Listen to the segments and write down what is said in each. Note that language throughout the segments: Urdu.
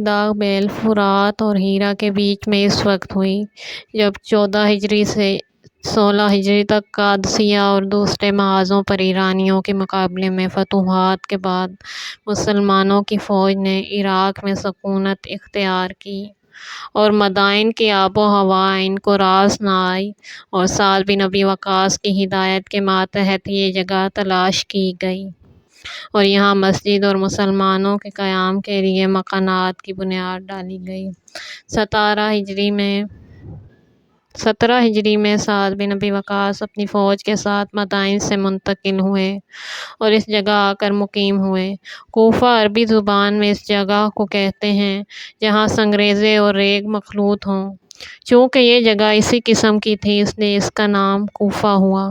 داغ بیل فرات اور ہیرا کے بیچ میں اس وقت ہوئی جب 14 ہجری سے 16 ہجری تک قادسیہ اور دوسرے محاذوں پر ایرانیوں کے مقابلے میں فتوحات کے بعد مسلمانوں کی فوج نے عراق میں سکونت اختیار کی اور مدائن کی آب و ہوا ان کو راس نہ آئی، اور سعد بن ابی وقاص کی ہدایت کے ماتحت یہ جگہ تلاش کی گئی اور یہاں مسجد اور مسلمانوں کے قیام کے لیے مکانات کی بنیاد ڈالی گئی۔ 17 ہجری میں سعد بن ابی وقاص اپنی فوج کے ساتھ مدائن سے منتقل ہوئے اور اس جگہ آ کر مقیم ہوئے۔ کوفہ عربی زبان میں اس جگہ کو کہتے ہیں جہاں سنگریزے اور ریگ مخلوط ہوں۔ چونکہ یہ جگہ اسی قسم کی تھی اس لیے اس کا نام کوفہ ہوا۔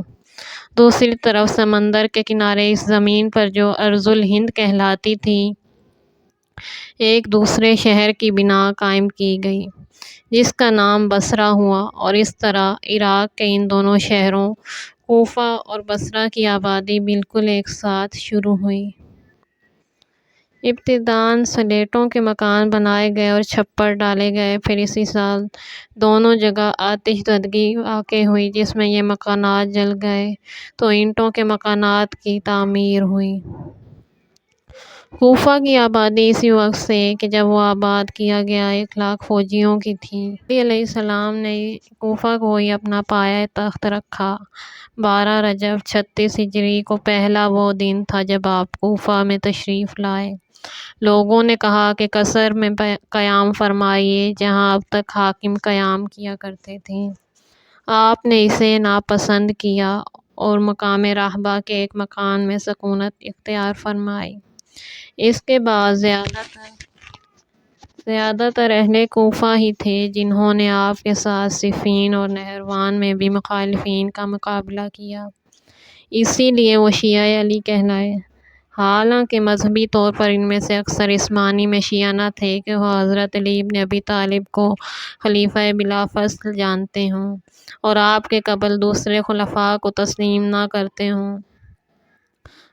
دوسری طرف سمندر کے کنارے اس زمین پر جو ارض الہند کہلاتی تھی، ایک دوسرے شہر کی بنا قائم کی گئی جس کا نام بصرہ ہوا، اور اس طرح عراق کے ان دونوں شہروں کوفہ اور بصرہ کی آبادی بالکل ایک ساتھ شروع ہوئی۔ ابتداً سلیٹوں کے مکان بنائے گئے اور چھپر ڈالے گئے، پھر اسی سال دونوں جگہ آتش زدگی واقع ہوئی جس میں یہ مکانات جل گئے تو اینٹوں کے مکانات کی تعمیر ہوئی۔ کوفہ کی آبادی اسی وقت سے کہ جب وہ آباد کیا گیا 1,00,000 فوجیوں کی تھی۔ علی علیہ السلام نے کوفہ کو ہی اپنا پایہ تخت رکھا۔ 12 رجب 36 ہجری کو پہلا وہ دن تھا جب آپ کوفہ میں تشریف لائے۔ لوگوں نے کہا کہ قصر میں قیام فرمائیے جہاں اب تک حاکم قیام کیا کرتے تھے۔ آپ نے اسے ناپسند کیا اور مقام رہبہ کے ایک مکان میں سکونت اختیار فرمائی۔ اس کے بعد زیادہ تر اہل کوفہ ہی تھے جنہوں نے آپ کے ساتھ صفین اور نہروان میں بھی مخالفین کا مقابلہ کیا، اسی لیے وہ شیعہ علی کہلائے۔ حالانکہ مذہبی طور پر ان میں سے اکثر اس معنی میں شیعہ نہ تھے کہ وہ حضرت علی بن ابی طالب کو خلیفہ بلا فصل جانتے ہوں اور آپ کے قبل دوسرے خلفاء کو تسلیم نہ کرتے ہوں،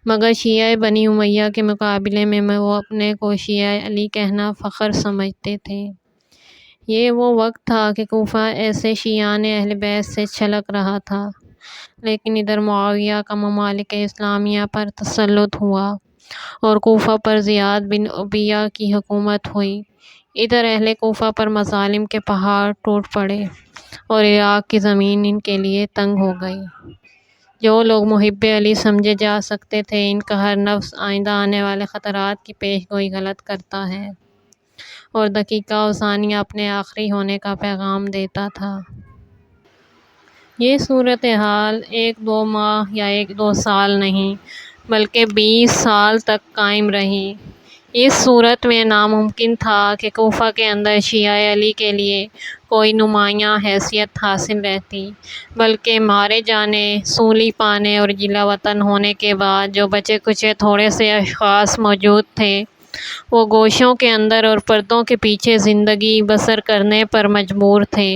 مگر شیعہ بنی امیہ کے مقابلے میں وہ اپنے کو شیعہ علی کہنا فخر سمجھتے تھے۔ یہ وہ وقت تھا کہ کوفہ ایسے شیعان اہل بیت سے چھلک رہا تھا، لیکن ادھر معاویہ کا ممالک اسلامیہ پر تسلط ہوا اور کوفہ پر زیاد بن عبیہ کی حکومت ہوئی۔ ادھر اہل کوفہ پر مظالم کے پہاڑ ٹوٹ پڑے اور عراق کی زمین ان کے لیے تنگ ہو گئی۔ جو لوگ محب علی سمجھے جا سکتے تھے، ان کا ہر نفس آئندہ آنے والے خطرات کی پیش گوئی غلط کرتا ہے اور دقیقہ و ثانیہ اپنے آخری ہونے کا پیغام دیتا تھا۔ یہ صورتحال 1-2 ماہ یا 1-2 سال نہیں بلکہ 20 سال تک قائم رہی۔ اس صورت میں ناممکن تھا کہ کوفہ کے اندر شیعہ علی کے لیے کوئی نمایاں حیثیت حاصل رہتی، بلکہ مارے جانے، سولی پانے اور جلا وطن ہونے کے بعد جو بچے کچے تھوڑے سے اشخاص موجود تھے، وہ گوشوں کے اندر اور پردوں کے پیچھے زندگی بسر کرنے پر مجبور تھے،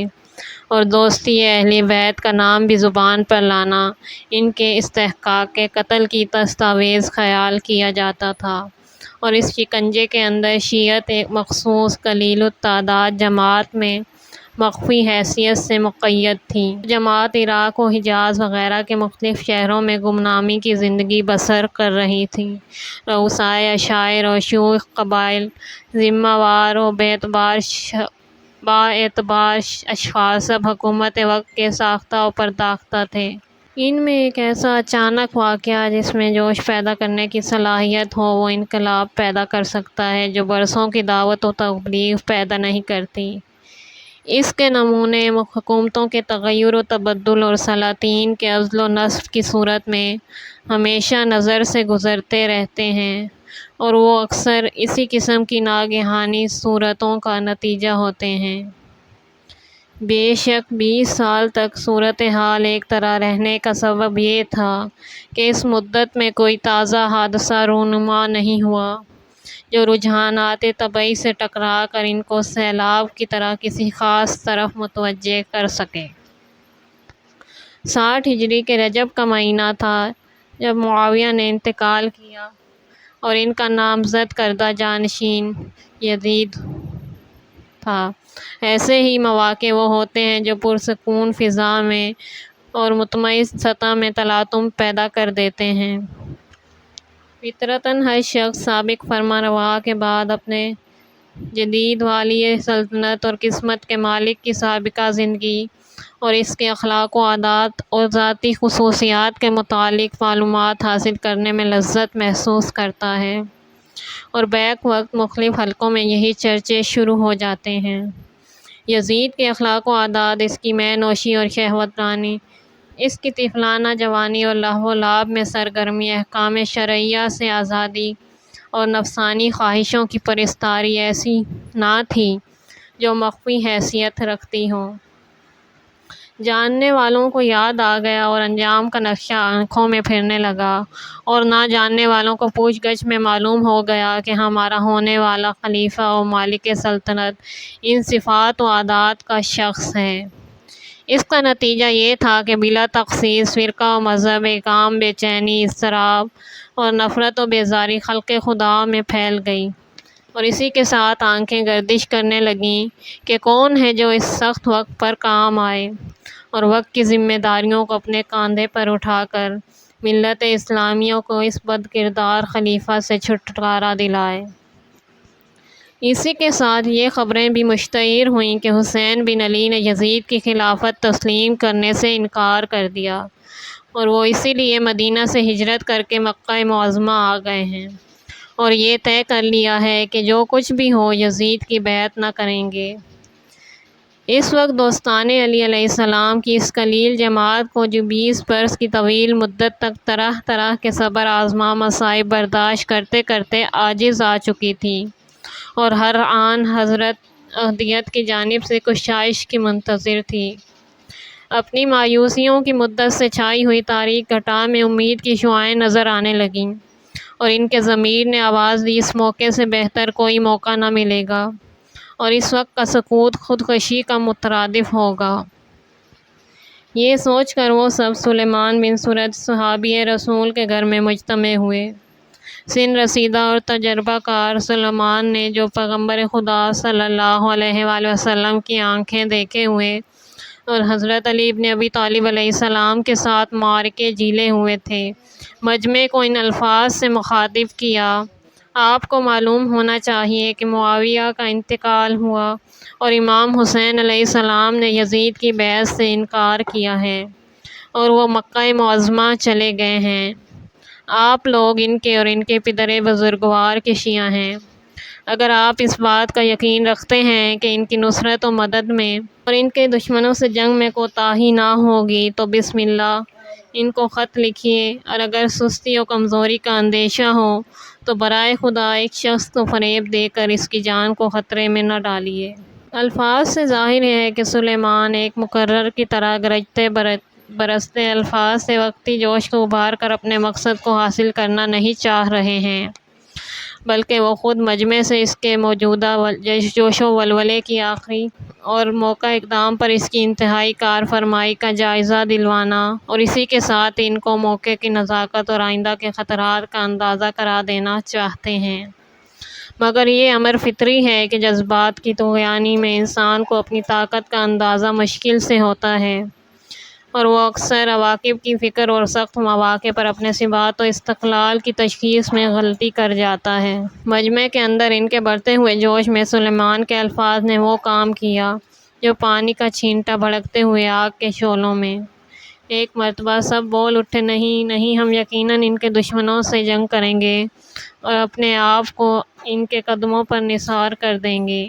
اور دوستی اہل بیت کا نام بھی زبان پر لانا ان کے استحقاق قتل کی دستاویز خیال کیا جاتا تھا، اور اس شکنجے کے اندر شیعت ایک مخصوص قلیل التعداد جماعت میں مخفی حیثیت سے مقید تھی۔ یہ جماعت عراق و حجاز وغیرہ کے مختلف شہروں میں گمنامی کی زندگی بسر کر رہی تھی۔ رؤسائے عشائر اور شیوخ قبائل ذمہ وار و باعتبار اشخاص سب حکومت وقت کے ساختہ و پرداختہ تھے۔ ان میں ایک ایسا اچانک واقعہ جس میں جوش پیدا کرنے کی صلاحیت ہو وہ انقلاب پیدا کر سکتا ہے جو برسوں کی دعوت و تبلیغ پیدا نہیں کرتی۔ اس کے نمونے حکومتوں کے تغیر و تبدل اور سلاطین کے عزل و نصب کی صورت میں ہمیشہ نظر سے گزرتے رہتے ہیں، اور وہ اکثر اسی قسم کی ناگہانی صورتوں کا نتیجہ ہوتے ہیں۔ بے شک 20 سال تک صورتحال ایک طرح رہنے کا سبب یہ تھا کہ اس مدت میں کوئی تازہ حادثہ رونما نہیں ہوا جو رجحانات طبعی سے ٹکرا کر ان کو سیلاب کی طرح کسی خاص طرف متوجہ کر سکے۔ 60 ہجری کے رجب کا مہینہ تھا جب معاویہ نے انتقال کیا اور ان کا نامزد کردہ جانشین یزید تھا۔ ایسے ہی مواقع وہ ہوتے ہیں جو پرسکون فضا میں اور مطمئن سطح میں تلاطم پیدا کر دیتے ہیں۔ فطرتاً ہر شخص سابق فرمانروا کے بعد اپنے جدید والی سلطنت اور قسمت کے مالک کی سابقہ زندگی اور اس کے اخلاق و عادات اور ذاتی خصوصیات کے متعلق معلومات حاصل کرنے میں لذت محسوس کرتا ہے، اور بیک وقت مختلف حلقوں میں یہی چرچے شروع ہو جاتے ہیں۔ یزید کے اخلاق و عادات، اس کی مے نوشی اور شہوت رانی، اس کی طفلانہ جوانی اور لہو و لعب میں سرگرمی، احکام شرعیہ سے آزادی اور نفسانی خواہشوں کی پرستاری ایسی نہ تھی جو مخفی حیثیت رکھتی ہو۔ جاننے والوں کو یاد آ گیا اور انجام کا نقشہ آنکھوں میں پھرنے لگا، اور نہ جاننے والوں کو پوچھ گچھ میں معلوم ہو گیا کہ ہمارا ہونے والا خلیفہ اور مالک سلطنت ان صفات و عادات کا شخص ہے۔ اس کا نتیجہ یہ تھا کہ بلا تخصیص فرقہ و مذہب ایک عام بے چینی، اضطراب اور نفرت و بیزاری خلق خدا میں پھیل گئی، اور اسی کے ساتھ آنکھیں گردش کرنے لگیں کہ کون ہے جو اس سخت وقت پر کام آئے اور وقت کی ذمہ داریوں کو اپنے کاندھے پر اٹھا کر ملت اسلامیہ کو اس بد کردار خلیفہ سے چھٹکارا دلائے۔ اسی کے ساتھ یہ خبریں بھی مشتہر ہوئیں کہ حسین بن علی نے یزید کی خلافت تسلیم کرنے سے انکار کر دیا، اور وہ اسی لیے مدینہ سے ہجرت کر کے مکہ معظمہ آ گئے ہیں، اور یہ طے کر لیا ہے کہ جو کچھ بھی ہو یزید کی بیعت نہ کریں گے۔ اس وقت دوستان علی علیہ السلام کی اس قلیل جماعت کو جو 20 برس کی طویل مدت تک طرح طرح کے صبر آزما مصائب برداشت کرتے کرتے عاجز آ چکی تھی، اور ہر آن حضرت احدیت کی جانب سے کشائش کی منتظر تھی، اپنی مایوسیوں کی مدت سے چھائی ہوئی تاریک گھٹا میں امید کی شعاعیں نظر آنے لگیں، اور ان کے ضمیر نے آواز دی اس موقع سے بہتر کوئی موقع نہ ملے گا، اور اس وقت کا سکوت خودکشی کا مترادف ہوگا۔ یہ سوچ کر وہ سب سلیمان بن سرد صحابی رسول کے گھر میں مجتمع ہوئے۔ سن رسیدہ اور تجربہ کار سلیمان نے، جو پیغمبر خدا صلی اللہ علیہ وآلہ وسلم کی آنکھیں دیکھے ہوئے اور حضرت علی بن ابی طالب علیہ السلام کے ساتھ معرکے جھیلے ہوئے تھے، مجمع کو ان الفاظ سے مخاطب کیا: آپ کو معلوم ہونا چاہیے کہ معاویہ کا انتقال ہوا اور امام حسین علیہ السلام نے یزید کی بیعت سے انکار کیا ہے، اور وہ مکہ معظمہ چلے گئے ہیں۔ آپ لوگ ان کے اور ان کے پدر بزرگوار کے شیعہ ہیں۔ اگر آپ اس بات کا یقین رکھتے ہیں کہ ان کی نصرت و مدد میں اور ان کے دشمنوں سے جنگ میں کوتاہی نہ ہوگی تو بسم اللہ، ان کو خط لکھیے، اور اگر سستی و کمزوری کا اندیشہ ہو تو برائے خدا ایک شخص کو فریب دے کر اس کی جان کو خطرے میں نہ ڈالیے۔ الفاظ سے ظاہر ہے کہ سلیمان ایک مقرر کی طرح گرجتے برستے الفاظ سے وقتی جوش کو ابھار کر اپنے مقصد کو حاصل کرنا نہیں چاہ رہے ہیں، بلکہ وہ خود مجمع سے اس کے موجودہ جوش و ولولے کی آخری اور موقع اقدام پر اس کی انتہائی کار فرمائی کا جائزہ دلوانا، اور اسی کے ساتھ ان کو موقع کی نزاکت اور آئندہ کے خطرات کا اندازہ کرا دینا چاہتے ہیں۔ مگر یہ امر فطری ہے کہ جذبات کی طغیانی میں انسان کو اپنی طاقت کا اندازہ مشکل سے ہوتا ہے، اور وہ اکثر عواقب کی فکر اور سخت مواقع پر اپنے ثبات و استقلال کی تشخیص میں غلطی کر جاتا ہے۔ مجمع کے اندر ان کے بڑھتے ہوئے جوش میں سلیمان کے الفاظ نے وہ کام کیا جو پانی کا چھینٹا بھڑکتے ہوئے آگ کے شعلوں میں۔ ایک مرتبہ سب بول اٹھے: نہیں نہیں، ہم یقیناً ان کے دشمنوں سے جنگ کریں گے اور اپنے آپ کو ان کے قدموں پر نثار کر دیں گے۔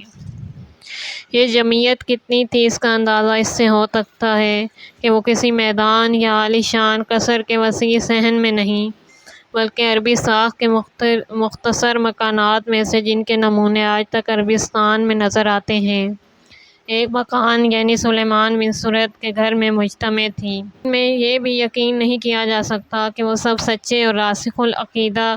یہ جمعیت کتنی تھی اس کا اندازہ اس سے ہو سکتا ہے کہ وہ کسی میدان یا عالی شان قصر کے وسیع صحن میں نہیں، بلکہ عربی ساکھ کے مختصر مکانات میں سے جن کے نمونے آج تک عربستان میں نظر آتے ہیں، ایک مکان یعنی سلیمان بن سرد کے گھر میں مجتمع تھی۔ ان میں یہ بھی یقین نہیں کیا جا سکتا کہ وہ سب سچے اور راسخ العقیدہ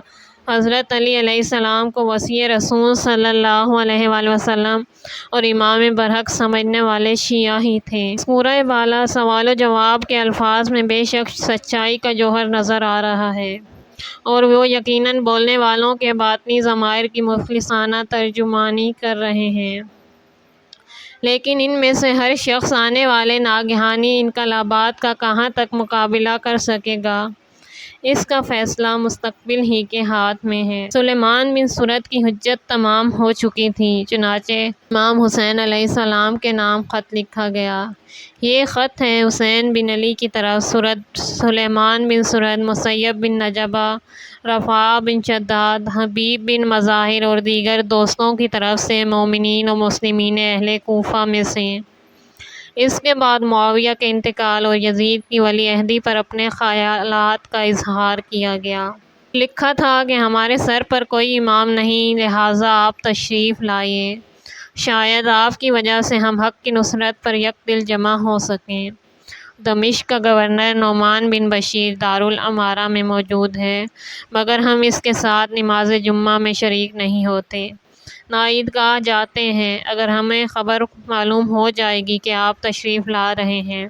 حضرت علی علیہ السلام کو وصی رسول صلی اللہ علیہ وآلہ وسلم اور امام برحق سمجھنے والے شیعہ ہی تھے۔ اس مورۂ بالا سوال و جواب کے الفاظ میں بے شک سچائی کا جوہر نظر آ رہا ہے، اور وہ یقیناً بولنے والوں کے باطنی ضمائر کی مخلصانہ ترجمانی کر رہے ہیں۔ لیکن ان میں سے ہر شخص آنے والے ناگہانی انقلابات کا کہاں تک مقابلہ کر سکے گا، اس کا فیصلہ مستقبل ہی کے ہاتھ میں ہے۔ سلیمان بن سرد کی حجت تمام ہو چکی تھی، چنانچہ امام حسین علیہ السلام کے نام خط لکھا گیا۔ یہ خط ہے حسین بن علی کی طرف سلیمان بن سرد، مسیب بن نجبہ، رفاعہ بن شداد، حبیب بن مظاہر اور دیگر دوستوں کی طرف سے مومنین و مسلمین اہل کوفہ میں سے۔ اس کے بعد معاویہ کے انتقال اور یزید کی ولی عہدی پر اپنے خیالات کا اظہار کیا گیا۔ لکھا تھا کہ ہمارے سر پر کوئی امام نہیں، لہٰذا آپ تشریف لائیے، شاید آپ کی وجہ سے ہم حق کی نصرت پر یک دل جمع ہو سکیں۔ دمشق کا گورنر نعمان بن بشیر دارالامارہ میں موجود ہے، مگر ہم اس کے ساتھ نماز جمعہ میں شریک نہیں ہوتے، نہ عیدگاہ جاتے ہیں۔ اگر ہمیں خبر معلوم ہو جائے گی کہ آپ تشریف لا رہے ہیں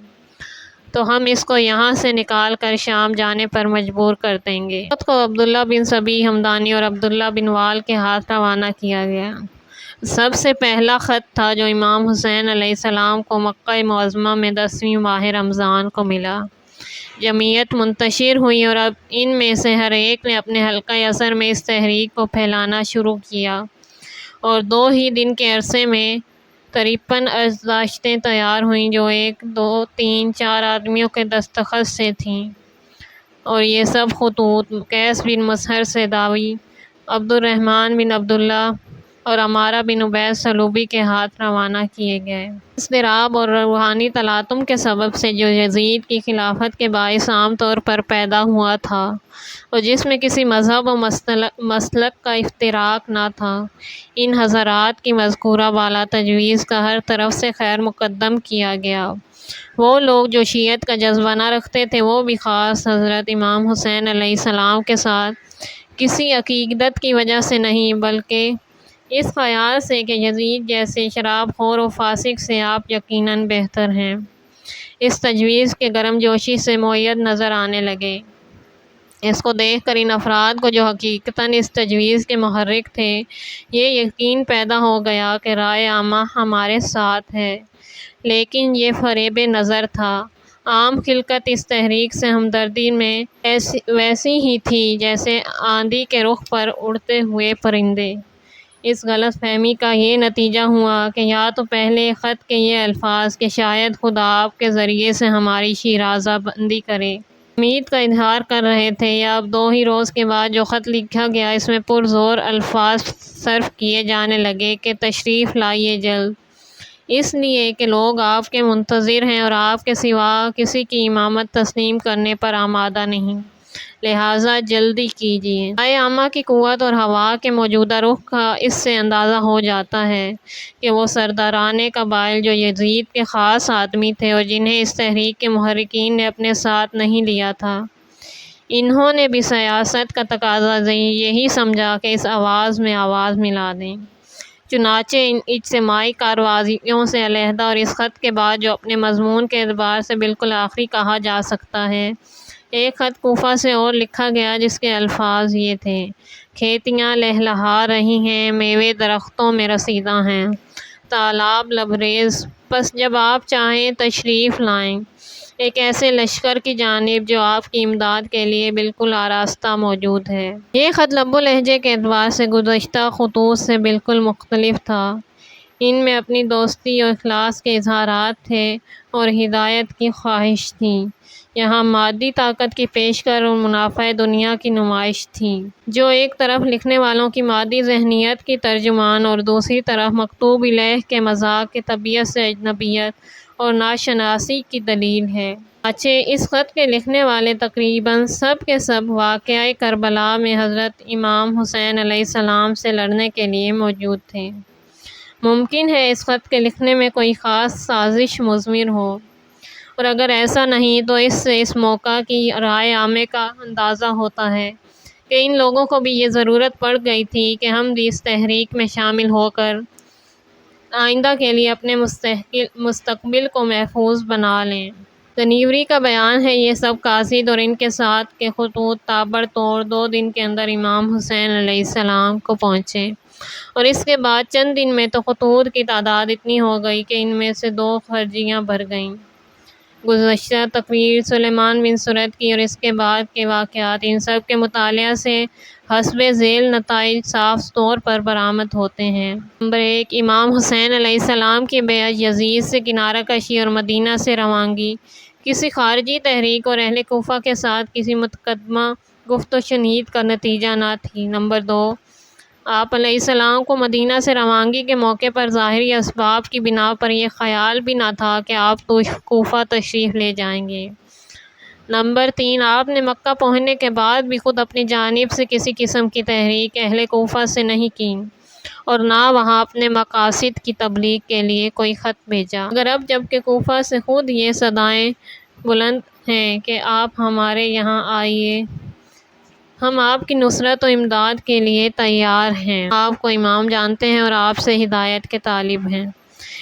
تو ہم اس کو یہاں سے نکال کر شام جانے پر مجبور کر دیں گے۔ خط کو عبداللہ بن سبی ہمدانی اور عبداللہ بن وال کے ہاتھ روانہ کیا گیا۔ سب سے پہلا خط تھا جو امام حسین علیہ السلام کو مکہ معظمہ میں 10ویں ماہ رمضان کو ملا۔ جمعیت منتشر ہوئی اور اب ان میں سے ہر ایک نے اپنے حلقہ اثر میں اس تحریک کو پھیلانا شروع کیا، اور 2 ہی دن کے عرصے میں 53 عرضداشتیں تیار ہوئیں جو 1 2 3 4 آدمیوں کے دستخط سے تھیں، اور یہ سب خطوط قیس بن مسہر سیداوی، عبد الرحمن بن عبداللہ اور عمارہ بن عبید سلوبی کے ہاتھ روانہ کیے گئے۔ اضطراب اور روحانی تلاطم کے سبب سے جو یزید کی خلافت کے باعث عام طور پر پیدا ہوا تھا، اور جس میں کسی مذہب و مسلک کا افتراق نہ تھا، ان حضرات کی مذکورہ بالا تجویز کا ہر طرف سے خیر مقدم کیا گیا۔ وہ لوگ جو شیعت کا جذبہ نہ رکھتے تھے، وہ بھی خاص حضرت امام حسین علیہ السلام کے ساتھ کسی عقیدت کی وجہ سے نہیں، بلکہ اس خیال سے کہ یزید جیسے شراب خور و فاسق سے آپ یقیناً بہتر ہیں، اس تجویز کے گرم جوشی سے مؤید نظر آنے لگے۔ اس کو دیکھ کر ان افراد کو جو حقیقتاً اس تجویز کے محرک تھے، یہ یقین پیدا ہو گیا کہ رائے عامہ ہمارے ساتھ ہے، لیکن یہ فریب نظر تھا۔ عام خلقت اس تحریک سے ہمدردی میں ویسی ہی تھی جیسے آندھی کے رخ پر اڑتے ہوئے پرندے۔ اس غلط فہمی کا یہ نتیجہ ہوا کہ یا تو پہلے خط کے یہ الفاظ کہ شاید خدا آپ کے ذریعے سے ہماری شیرازہ بندی کرے، امید کا اظہار کر رہے تھے، یا اب 2 ہی روز کے بعد جو خط لکھا گیا اس میں پرزور الفاظ صرف کیے جانے لگے کہ تشریف لائیے جلد، اس لیے کہ لوگ آپ کے منتظر ہیں اور آپ کے سوا کسی کی امامت تسلیم کرنے پر آمادہ نہیں، لہٰذا جلدی کیجیے۔ رائے عامہ کی قوت اور ہوا کے موجودہ رخ کا اس سے اندازہ ہو جاتا ہے کہ وہ سرداران قبائل جو یزید کے خاص آدمی تھے اور جنہیں اس تحریک کے محرکین نے اپنے ساتھ نہیں لیا تھا، انہوں نے بھی سیاست کا تقاضا یہی سمجھا کہ اس آواز میں آواز ملا دیں۔ چنانچہ ان اجتماعی کارروائیوں سے علیحدہ اور اس خط کے بعد جو اپنے مضمون کے اعتبار سے بالکل آخری کہا جا سکتا ہے، ایک خط کوفہ سے اور لکھا گیا جس کے الفاظ یہ تھے: کھیتیاں لہلہا رہی ہیں، میوے درختوں میں رسیدہ ہیں، تالاب لبریز، بس جب آپ چاہیں تشریف لائیں، ایک ایسے لشکر کی جانب جو آپ کی امداد کے لیے بالکل آراستہ موجود ہے۔ یہ خط لب و لہجے کے اعتبار سے گزشتہ خطوط سے بالکل مختلف تھا۔ ان میں اپنی دوستی اور اخلاص کے اظہارات تھے اور ہدایت کی خواہش تھی۔ یہاں مادی طاقت کی پیشکش اور منافع دنیا کی نمائش تھی، جو ایک طرف لکھنے والوں کی مادی ذہنیت کی ترجمان اور دوسری طرف مکتوب الیہ کے مذاق کی طبیعت سے اجنبیت اور ناشناسی کی دلیل ہے۔ چنانچہ اس خط کے لکھنے والے تقریباً سب کے سب واقعہ کربلا میں حضرت امام حسین علیہ السلام سے لڑنے کے لیے موجود تھے۔ ممکن ہے اس خط کے لکھنے میں کوئی خاص سازش مضمر ہو، اور اگر ایسا نہیں تو اس سے اس موقع کی رائے عامہ کا اندازہ ہوتا ہے کہ ان لوگوں کو بھی یہ ضرورت پڑ گئی تھی کہ ہم بھی اس تحریک میں شامل ہو کر آئندہ کے لیے اپنے مستقبل کو محفوظ بنا لیں۔ تنیوری کا بیان ہے، یہ سب قاصد اور ان کے ساتھ کے خطوط تابڑ توڑ 2 دن کے اندر امام حسین علیہ السلام کو پہنچے۔ اور اس کے بعد چند دن میں تو خطوط کی تعداد اتنی ہو گئی کہ ان میں سے 2 خرجیاں بھر گئیں۔ گزشتہ تقریر سلیمان بن سرد کی اور اس کے بعد کے واقعات، ان سب کے مطالعہ سے حسب ذیل نتائج صاف طور پر برآمد ہوتے ہیں۔ نمبر 1، امام حسین علیہ السلام کی بیعت، یزید سے کنارہ کشی اور مدینہ سے روانگی کسی خارجی تحریک اور اہل کوفہ کے ساتھ کسی مقدمہ گفت و شنید کا نتیجہ نہ تھی۔ نمبر 2، آپ علیہ السلام کو مدینہ سے روانگی کے موقع پر ظاہری اسباب کی بنا پر یہ خیال بھی نہ تھا کہ آپ کوفہ تشریف لے جائیں گے۔ نمبر 3، آپ نے مکہ پہنچنے کے بعد بھی خود اپنی جانب سے کسی قسم کی تحریک اہل کوفہ سے نہیں کی اور نہ وہاں اپنے مقاصد کی تبلیغ کے لیے کوئی خط بھیجا، مگر اب جب کہ کوفہ سے خود یہ صدائیں بلند ہیں کہ آپ ہمارے یہاں آئیے، ہم آپ کی نصرت و امداد کے لیے تیار ہیں، آپ کو امام جانتے ہیں اور آپ سے ہدایت کے طالب ہیں۔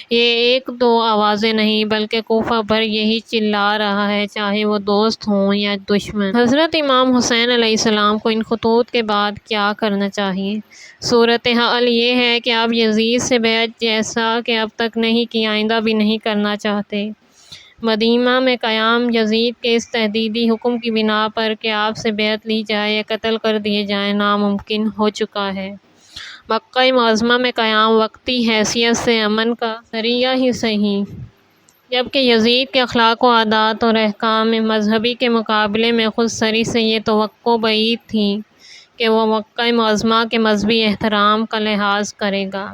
یہ 1-2 آوازیں نہیں بلکہ کوفہ بھر یہی چلا رہا ہے، چاہے وہ دوست ہوں یا دشمن۔ حضرت امام حسین علیہ السلام کو ان خطوط کے بعد کیا کرنا چاہیے؟ صورتحال یہ ہے کہ آپ یزید سے بیعت، جیسا کہ اب تک نہیں کی، آئندہ بھی نہیں کرنا چاہتے۔ مدینہ میں قیام یزید کے اس تحدیدی حکم کی بنا پر کہ آپ سے بیعت لی جائے یا قتل کر دیے جائیں ناممکن ہو چکا ہے۔ مکہ معظمہ میں قیام وقتی حیثیت سے امن کا ذریعہ ہی صحیح، جبکہ یزید کے اخلاق و عادات اور احکام مذہبی کے مقابلے میں خود سری سے یہ توقع بعید تھی کہ وہ مکہ معظمہ کے مذہبی احترام کا لحاظ کرے گا،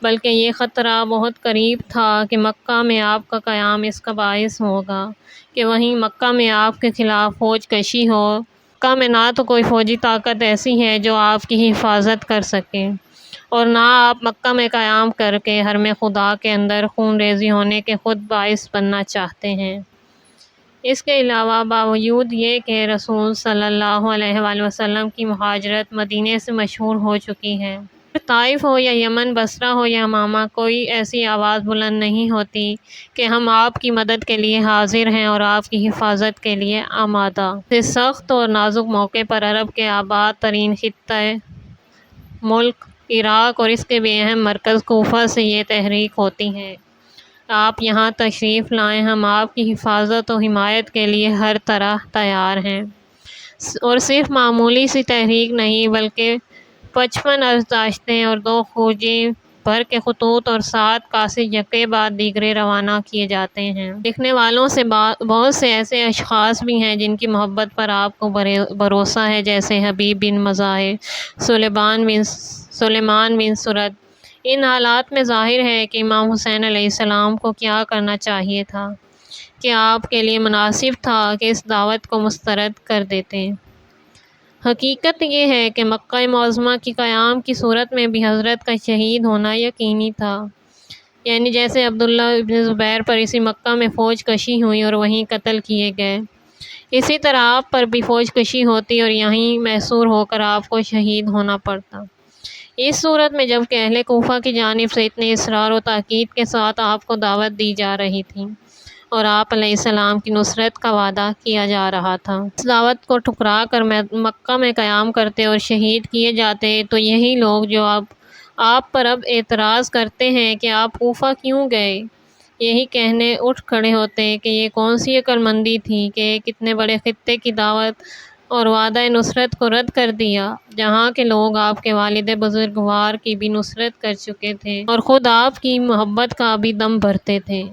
بلکہ یہ خطرہ بہت قریب تھا کہ مکہ میں آپ کا قیام اس کا باعث ہوگا کہ وہیں مکہ میں آپ کے خلاف فوج کشی ہو۔ مکہ میں نہ تو کوئی فوجی طاقت ایسی ہے جو آپ کی حفاظت کر سکے، اور نہ آپ مکہ میں قیام کر کے حرم خدا کے اندر خون ریزی ہونے کے خود باعث بننا چاہتے ہیں۔ اس کے علاوہ باوجود یہ کہ رسول صلی اللہ علیہ وآلہ وسلم کی مہاجرت مدینے سے مشہور ہو چکی ہے، طائف ہو یا یمن، بصرہ ہو یا حمامہ، کوئی ایسی آواز بلند نہیں ہوتی کہ ہم آپ کی مدد کے لیے حاضر ہیں اور آپ کی حفاظت کے لیے آمادہ۔ اس سخت اور نازک موقع پر عرب کے آباد ترین خطہ ملک عراق اور اس کے بھی اہم مرکز کوفہ سے یہ تحریک ہوتی ہے، آپ یہاں تشریف لائیں، ہم آپ کی حفاظت و حمایت کے لیے ہر طرح تیار ہیں۔ اور صرف معمولی سی تحریک نہیں بلکہ 55 عرضداشتیں اور 2 فوجیں بھر کے خطوط اور 7 قاصد یکے بعد دیگرے روانہ کیے جاتے ہیں۔ لکھنے والوں سے بہت سے ایسے اشخاص بھی ہیں جن کی محبت پر آپ کو بھروسہ ہے، جیسے حبیب بن مظاہر، سلیمان بن سرد۔ ان حالات میں ظاہر ہے کہ امام حسین علیہ السلام کو کیا کرنا چاہیے تھا کہ آپ کے لیے مناسب تھا کہ اس دعوت کو مسترد کر دیتے۔ حقیقت یہ ہے کہ مکہ معظمہ کی قیام کی صورت میں بھی حضرت کا شہید ہونا یقینی تھا، یعنی جیسے عبداللہ ابن زبیر پر اسی مکہ میں فوج کشی ہوئی اور وہیں قتل کیے گئے، اسی طرح آپ پر بھی فوج کشی ہوتی اور یہیں محصور ہو کر آپ کو شہید ہونا پڑتا۔ اس صورت میں جب کہ اہل کوفہ کی جانب سے اتنے اصرار و تاکید کے ساتھ آپ کو دعوت دی جا رہی تھی اور آپ علیہ السلام کی نصرت کا وعدہ کیا جا رہا تھا، اس دعوت کو ٹھکرا کر مکہ میں قیام کرتے اور شہید کیے جاتے، تو یہی لوگ جو آپ پر اب اعتراض کرتے ہیں کہ آپ کوفہ کیوں گئے، یہی کہنے اٹھ کھڑے ہوتے کہ یہ کون سی عقل مندی تھی کہ ایک اتنے بڑے خطے کی دعوت اور وعدہ نصرت کو رد کر دیا، جہاں کے لوگ آپ کے والد بزرگوار کی بھی نصرت کر چکے تھے اور خود آپ کی محبت کا بھی دم بھرتے تھے۔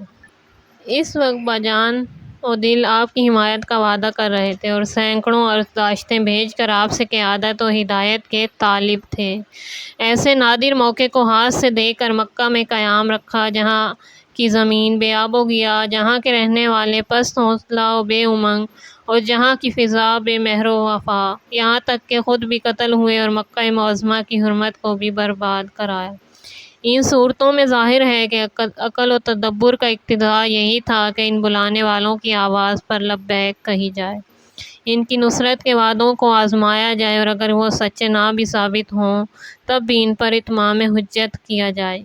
اس وقت باجان و دل آپ کی حمایت کا وعدہ کر رہے تھے اور سینکڑوں عرضداشتیں بھیج کر آپ سے قیادت و ہدایت کے طالب تھے۔ ایسے نادر موقع کو ہاتھ سے دے کر مکہ میں قیام رکھا، جہاں کی زمین بے آب و گیا، جہاں کے رہنے والے پست حوصلہ و بے امنگ، اور جہاں کی فضا بے مہر و وفا، یہاں تک کہ خود بھی قتل ہوئے اور مکہ معظمہ کی حرمت کو بھی برباد کرایا۔ ان صورتوں میں ظاہر ہے کہ عقل و تدبر کا اقتضا یہی تھا کہ ان بلانے والوں کی آواز پر لبیک کہی جائے، ان کی نصرت کے وعدوں کو آزمایا جائے اور اگر وہ سچے نہ بھی ثابت ہوں تب بھی ان پر اتمام حجت کیا جائے۔